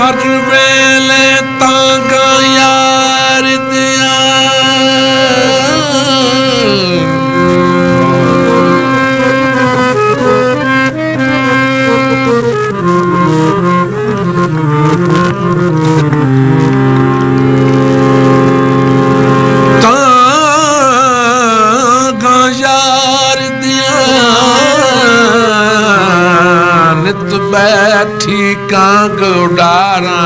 हर वेले तांगा यार दिया तांगा यार दिया नित बैठी कांग उडारा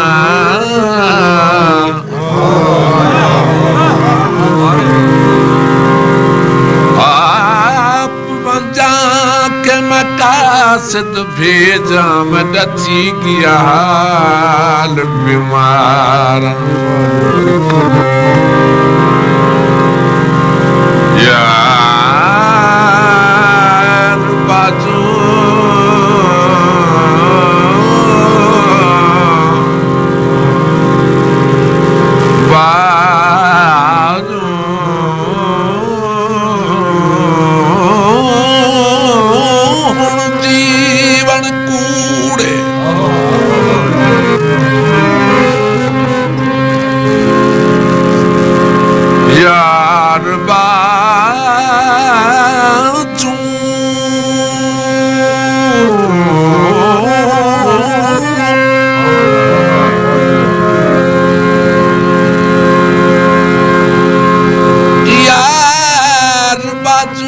आप बजा के मकासद भेजा मैं डची गया हाल बीमार यार बाजू जीवन कूड़े यार बाजू यार बाजू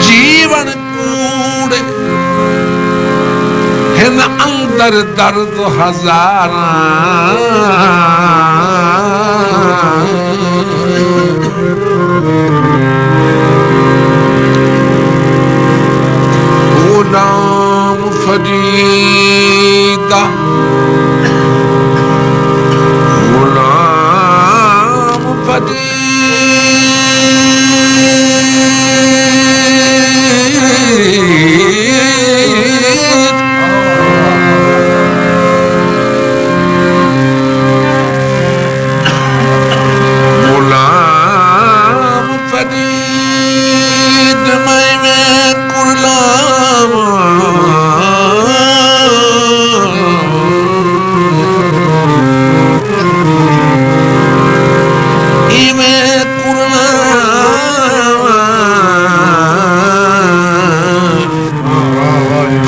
जीवन कूड़े हिन अंदर दर्द हजारा गुलाम फरीदा गुलाम फरीद गुलाम फरीद मैं गुलाम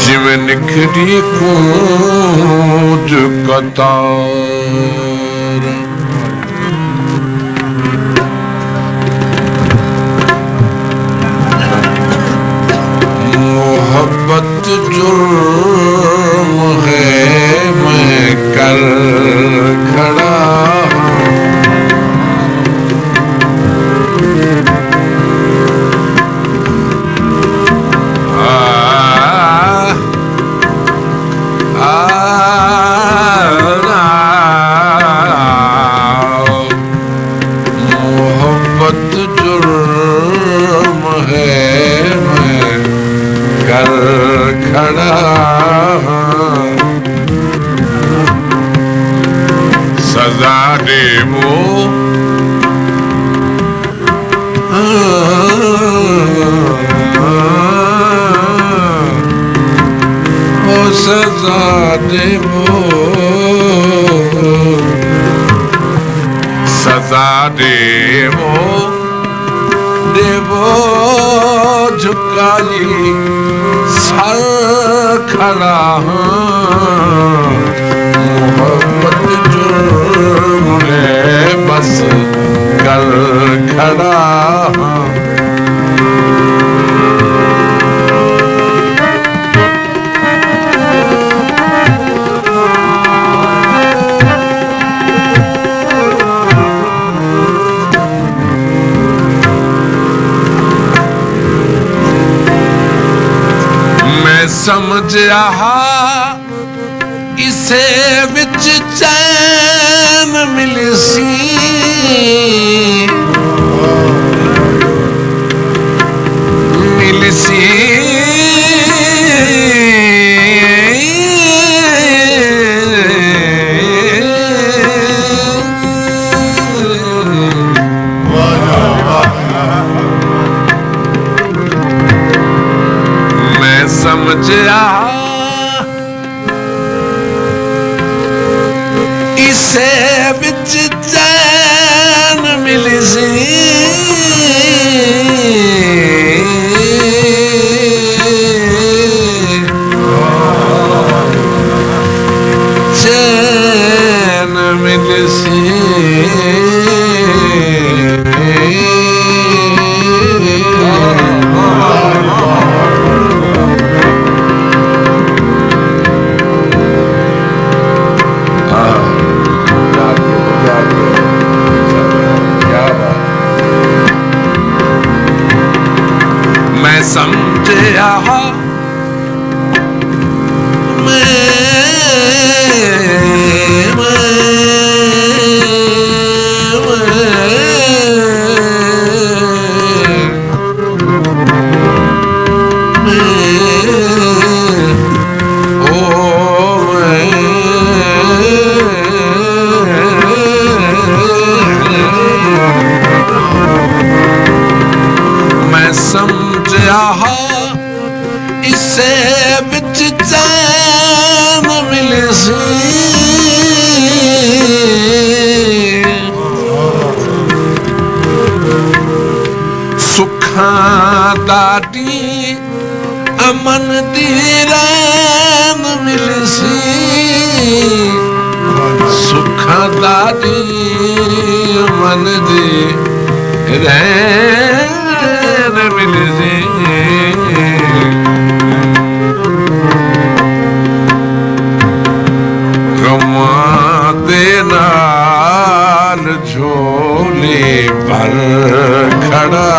जिमें निखरी कूद कतार मोहब्बत जुर्म है मैं कर खड़ा मोहब्बत जुर्म है मैं कर खड़ा सजा दे वो सजा दे वो सजा देवो झुकाई सर खड़ा मोहब्बत जुर्म है बस कर खड़ा समझ रहा इसे विच चैन मिलसी मिलसी इसे विच चैन मिली सी चैन मिली सी समझया इसे बिच चैन मिले सी सुखां दादी अमन दी रैन मिले सी सुखां दादी अमन दी रैन मिले सी नाल झोले पर खड़ा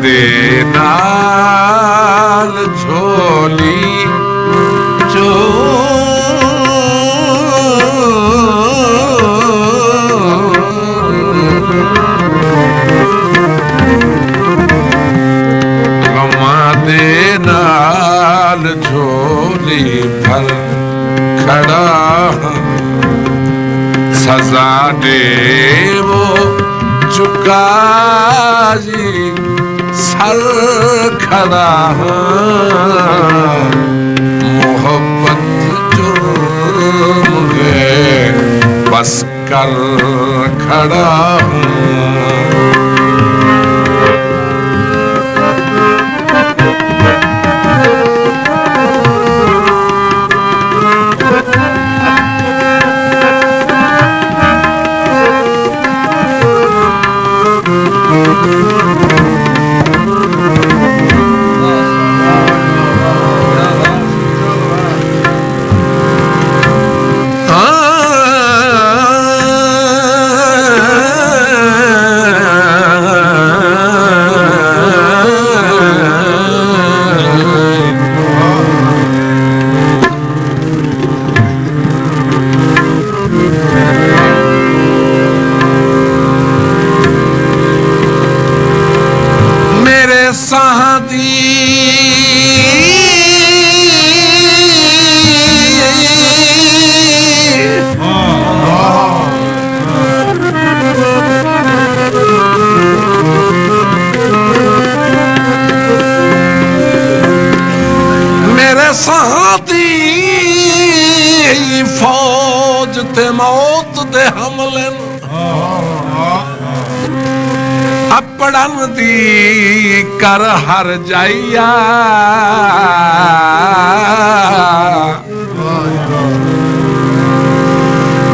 दे नाल झोली जो नाल झोली भर खड़ा सजा दे वो चुका जी सर खड़ा मोहब्बत जुर्म है बस कर खड़ा फौज ते मौत दे हमले अपड़न दी कर हर जाइया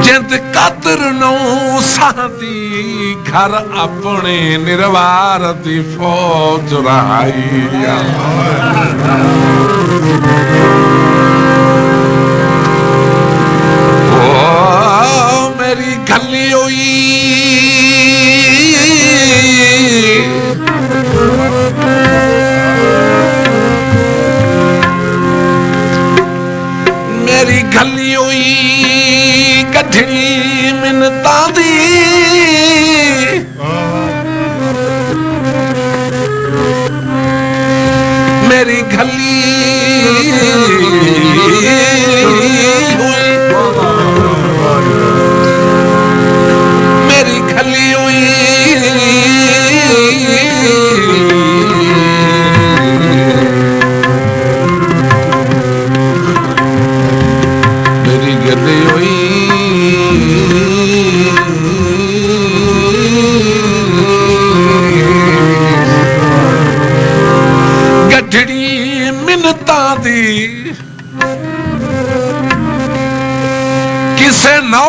जिंद कदर नौ सादी घर अपने निर्वार दी फौज रहाइया मेरी गली हुई मेरी गली हुई कठिनी मिन्नतां दी मेरी गली हुई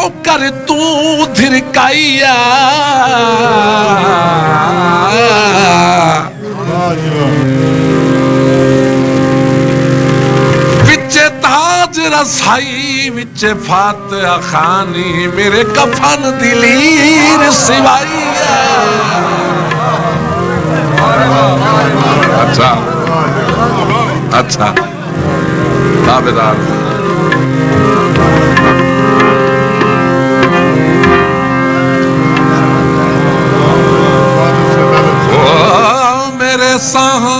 नौकर तू धिरकाइया विचे ताज रसाई विचे फातिहा खानी मेरे कफन दिलीर सिवाइया। अच्छा अच्छा ताबेदार मेरे साहा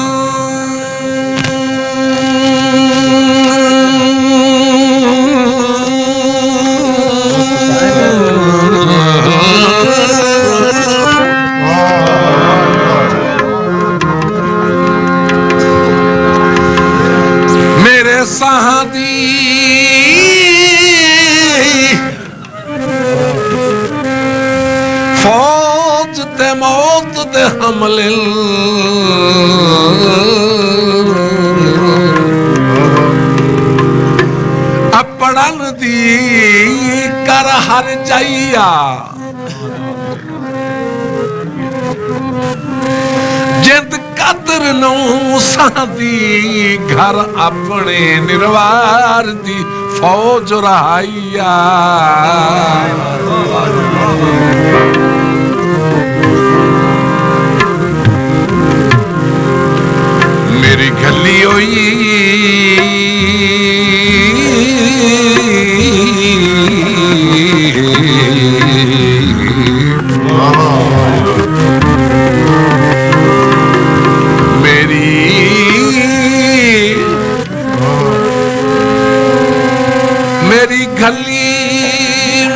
सादी फौज ते मौत दे हमले अपड़न दी कर हर जाइया जिंद कदर नौ सादी घर अपने निर्वार दी फौज रहाइया। मेरी गली होई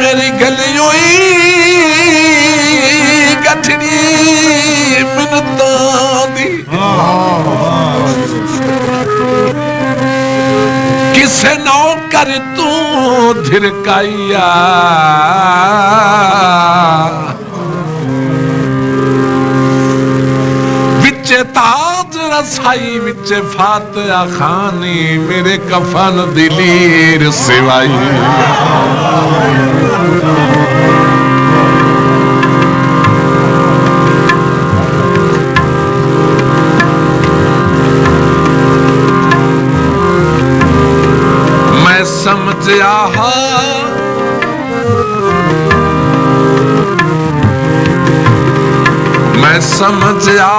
मेरी गली होई गठड़ी मिन्नतां दी किसे नौकर तू धिरकाइया विचे ताज रसाई विचे फातिहा खानी मेरे कफन दिलीर सिवाई। मैं समझा मैं समझा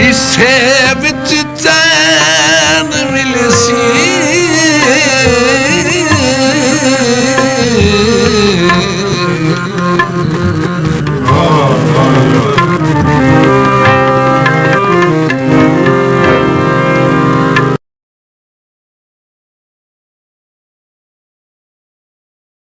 इसे विच चैन मिलसी